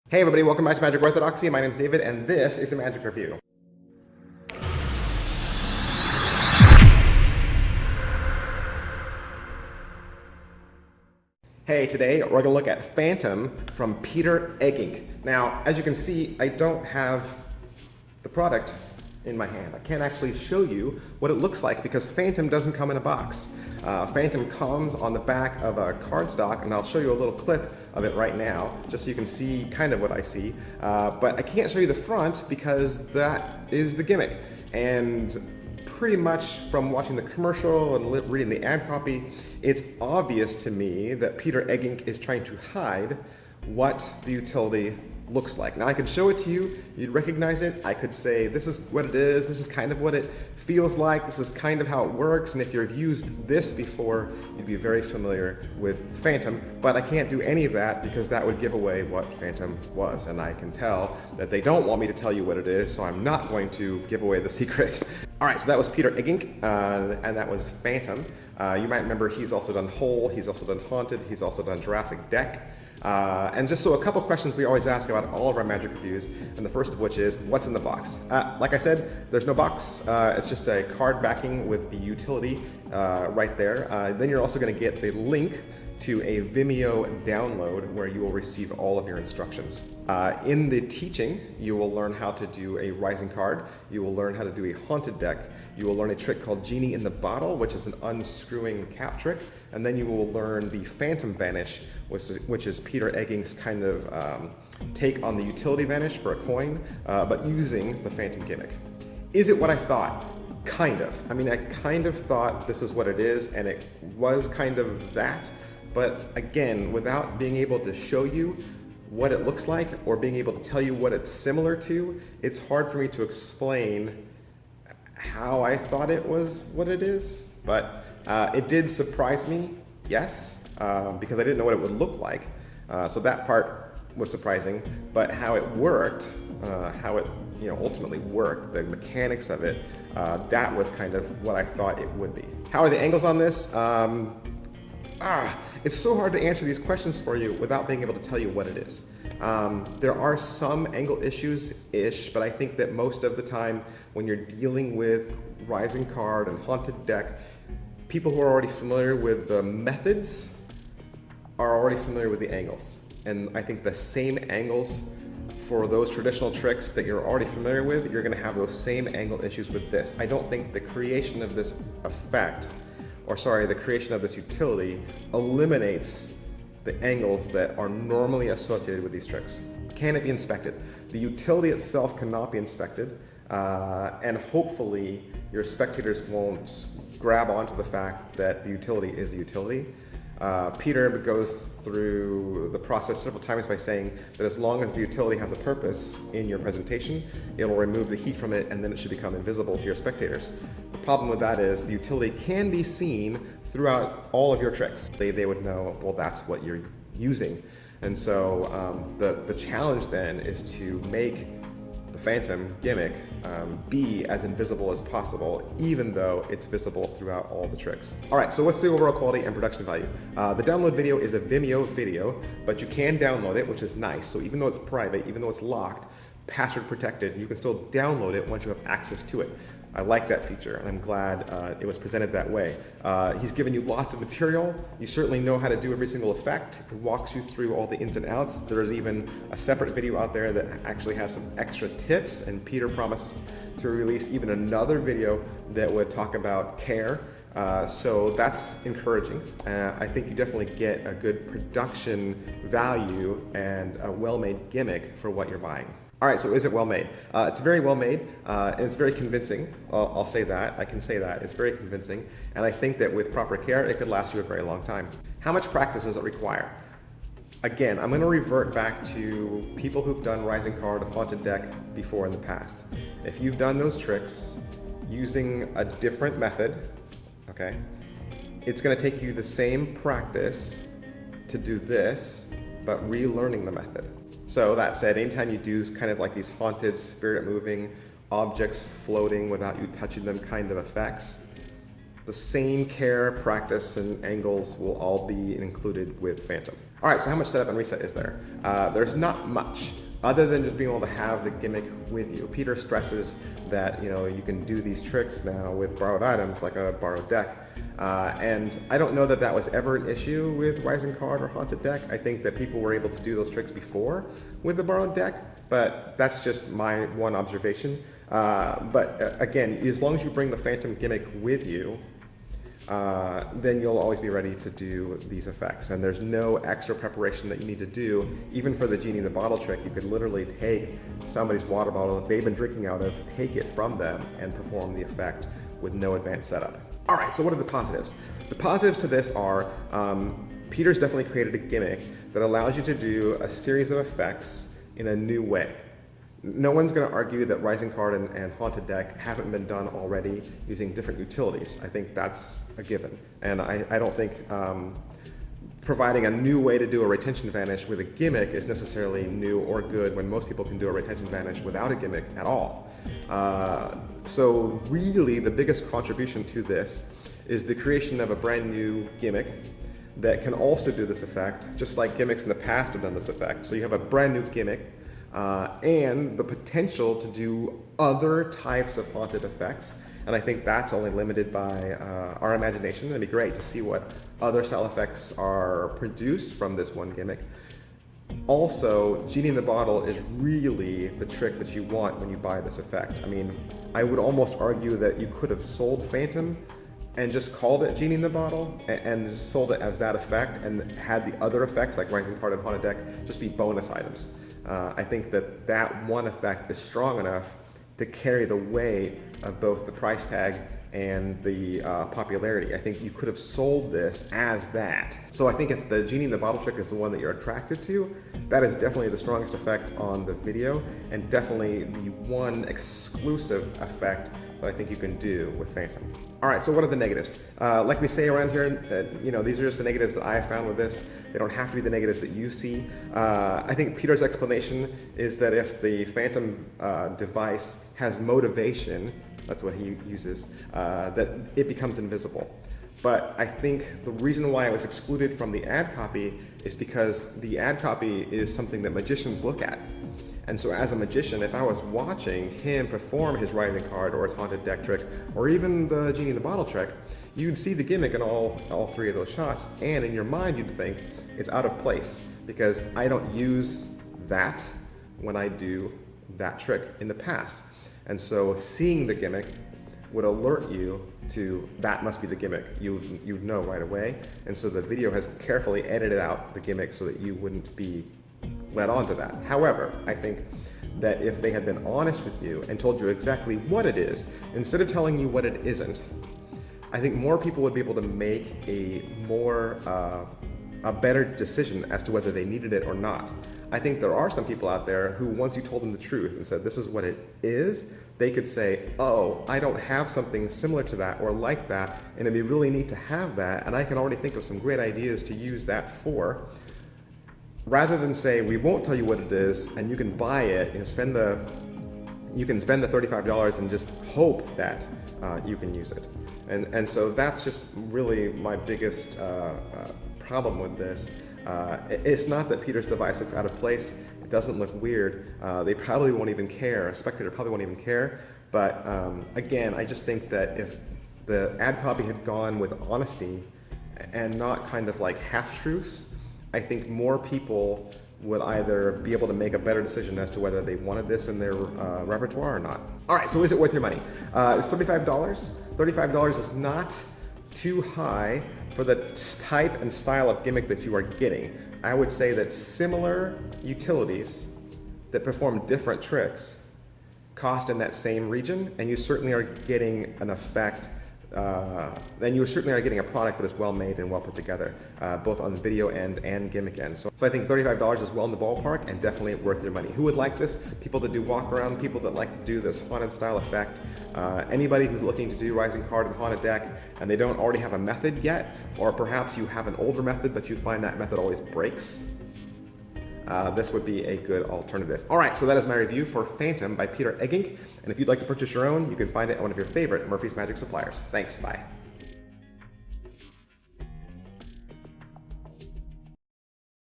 Hey everybody, welcome back to Magic Orthodoxy. My name is David and this is a Magic Review. Hey, today we're going to look at Phantom from Peter Eggink. Now, as you can see, I don't have the product in my hand. I can't actually show you what it looks like because Phantom doesn't come in a box. Phantom comes on the back of a cardstock, and I'll show you a little clip of it right now, just so you can see kind of what I see. But I can't show you the front because that is the gimmick. And pretty much from watching the commercial and reading the ad copy, it's obvious to me that Peter Eggink is trying to hide what the utility looks like. Now I could show it to you, you'd recognize it. I could say this is what it is, this is kind of what it feels like, this is kind of how it works, and if you've used this before, you'd be very familiar with Phantom, but I can't do any of that because that would give away what Phantom was, and I can tell that they don't want me to tell you what it is, so I'm not going to give away the secret. Alright, so that was Peter Eggink, and that was Phantom. You might remember he's also done Hole, he's also done Haunted, he's also done Jurassic Deck. And just so a couple questions we always ask about all of our Magic reviews, and the first of which is, what's in the box? Like I said, there's no box. It's just a card backing with the utility right there. Then you're also going to get the link to a Vimeo download where you will receive all of your instructions. In the teaching, you will learn how to do a rising card, you will learn how to do a haunted deck, you will learn a trick called Genie in the Bottle, which is an unscrewing cap trick, and then you will learn the Phantom Vanish, which is Peter Eggink's kind of take on the utility vanish for a coin, but using the Phantom gimmick. Is it what I thought? Kind of. I mean, I kind of thought this is what it is, and it was kind of that. But again, without being able to show you what it looks like or being able to tell you what it's similar to, it's hard for me to explain how I thought it was what it is. But it did surprise me, yes, because I didn't know what it would look like. So that part was surprising, but how it worked, how it ultimately worked, the mechanics of it, that was kind of what I thought it would be. How are the angles on this? It's so hard to answer these questions for you without being able to tell you what it is. There are some angle issues-ish, but I think that most of the time when you're dealing with Rising Card and Haunted Deck, people who are already familiar with the methods are already familiar with the angles. And I think the same angles for those traditional tricks that you're already familiar with, you're going to have those same angle issues with this. I don't think the creation of this effect the creation of this utility eliminates the angles that are normally associated with these tricks. Can it be inspected? The utility itself cannot be inspected, and hopefully your spectators won't grab onto the fact that the utility is the utility. Peter goes through the process several times by saying that as long as the utility has a purpose in your presentation, it will remove the heat from it and then it should become invisible to your spectators. The problem with that is the utility can be seen throughout all of your tricks. They would know, well, that's what you're using. And so the challenge then is to make the Phantom gimmick be as invisible as possible, even though it's visible throughout all the tricks. All right, so what's the overall quality and production value? The download video is a Vimeo video, but you can download it, which is nice. So even though it's private, even though it's locked, password protected, you can still download it once you have access to it. I like that feature, and I'm glad it was presented that way. He's given you lots of material. You certainly know how to do every single effect. It walks you through all the ins and outs. There's even a separate video out there that actually has some extra tips, and Peter promises to release even another video that would talk about care. So that's encouraging. I think you definitely get a good production value and a well-made gimmick for what you're buying. All right, so is it well made? It's very well made, and it's very convincing. I'll say that. I can say that. It's very convincing, and I think that with proper care, it could last you a very long time. How much practice does it require? Again, I'm going to revert back to people who've done Rising Card, Haunted Deck before in the past. If you've done those tricks using a different method, okay, it's going to take you the same practice to do this, but relearning the method. So that said, anytime you do kind of like these haunted, spirit moving, objects floating without you touching them kind of effects, the same care, practice, and angles will all be included with Phantom. All right, so how much setup and reset is there? There's not much, other than just being able to have the gimmick with you. Peter stresses that you can do these tricks now with borrowed items like a borrowed deck. And I don't know that that was ever an issue with Rising Card or Haunted Deck. I think that people were able to do those tricks before with the borrowed deck, but that's just my one observation. But again, as long as you bring the Phantom gimmick with you, then you'll always be ready to do these effects. And there's no extra preparation that you need to do. Even for the Genie in the Bottle trick, you could literally take somebody's water bottle that they've been drinking out of, take it from them, and perform the effect with no advanced setup. All right, so what are the positives? The positives to this are, Peter's definitely created a gimmick that allows you to do a series of effects in a new way. No one's going to argue that Rising Card and Haunted Deck haven't been done already using different utilities. I think that's a given. And I don't think providing a new way to do a retention vanish with a gimmick is necessarily new or good when most people can do a retention vanish without a gimmick at all. So really the biggest contribution to this is the creation of a brand new gimmick that can also do this effect, just like gimmicks in the past have done this effect. So you have a brand new gimmick and the potential to do other types of haunted effects. And I think that's only limited by our imagination. It'd be great to see what other style effects are produced from this one gimmick. Also, Genie in the Bottle is really the trick that you want when you buy this effect. I mean, I would almost argue that you could have sold Phantom and just called it Genie in the Bottle and just sold it as that effect and had the other effects like Rising Card and Haunted Deck just be bonus items. I think that that one effect is strong enough to carry the weight of both the price tag and the popularity. I think you could have sold this as that. So I think if the Genie in the Bottle trick is the one that you're attracted to, that is definitely the strongest effect on the video and definitely the one exclusive effect that I think you can do with Phantom. All right, so what are the negatives? Like we say around here, these are just the negatives that I have found with this. They don't have to be the negatives that you see. I think Peter's explanation is that if the Phantom device has motivation, that's what he uses, that it becomes invisible. But I think the reason why it was excluded from the ad copy is because the ad copy is something that magicians look at. And so as a magician, if I was watching him perform his Rising Card or his Haunted Deck trick, or even the Genie in the Bottle trick, you'd see the gimmick in all three of those shots, and in your mind you'd think it's out of place because I don't use that when I do that trick in the past. And so seeing the gimmick would alert you to that must be the gimmick. You'd know right away. And so the video has carefully edited out the gimmick so that you wouldn't be led on to that. However, I think that if they had been honest with you and told you exactly what it is, instead of telling you what it isn't, I think more people would be able to make a better decision as to whether they needed it or not. I think there are some people out there who, once you told them the truth and said this is what it is, they could say, oh, I don't have something similar to that or like that, and it'd be really neat to have that, and I can already think of some great ideas to use that for. Rather than say, we won't tell you what it is, and you can buy it and you can spend the $35 and just hope that you can use it. And so that's just really my biggest problem with this. It's not that Peter's device looks out of place. It doesn't look weird. They probably won't even care. A spectator probably won't even care. But again, I just think that if the ad copy had gone with honesty and not kind of like half-truths, I think more people would either be able to make a better decision as to whether they wanted this in their repertoire or not. All right, so is it worth your money? It's $35. $35 is not too high for the type and style of gimmick that you are getting. I would say that similar utilities that perform different tricks cost in that same region, and you certainly are getting an effect then you certainly are getting a product that is well made and well put together, both on the video end and gimmick end. So I think $35 is well in the ballpark and definitely worth your money. Who would like this? People that do walk around, people that like to do this haunted style effect, anybody who's looking to do Rising Card and Haunted Deck and they don't already have a method yet, or perhaps you have an older method but you find that method always breaks. This would be a good alternative. All right, so that is my review for Phantom by Peter Eggink. And if you'd like to purchase your own, you can find it at one of your favorite Murphy's Magic suppliers. Thanks, bye.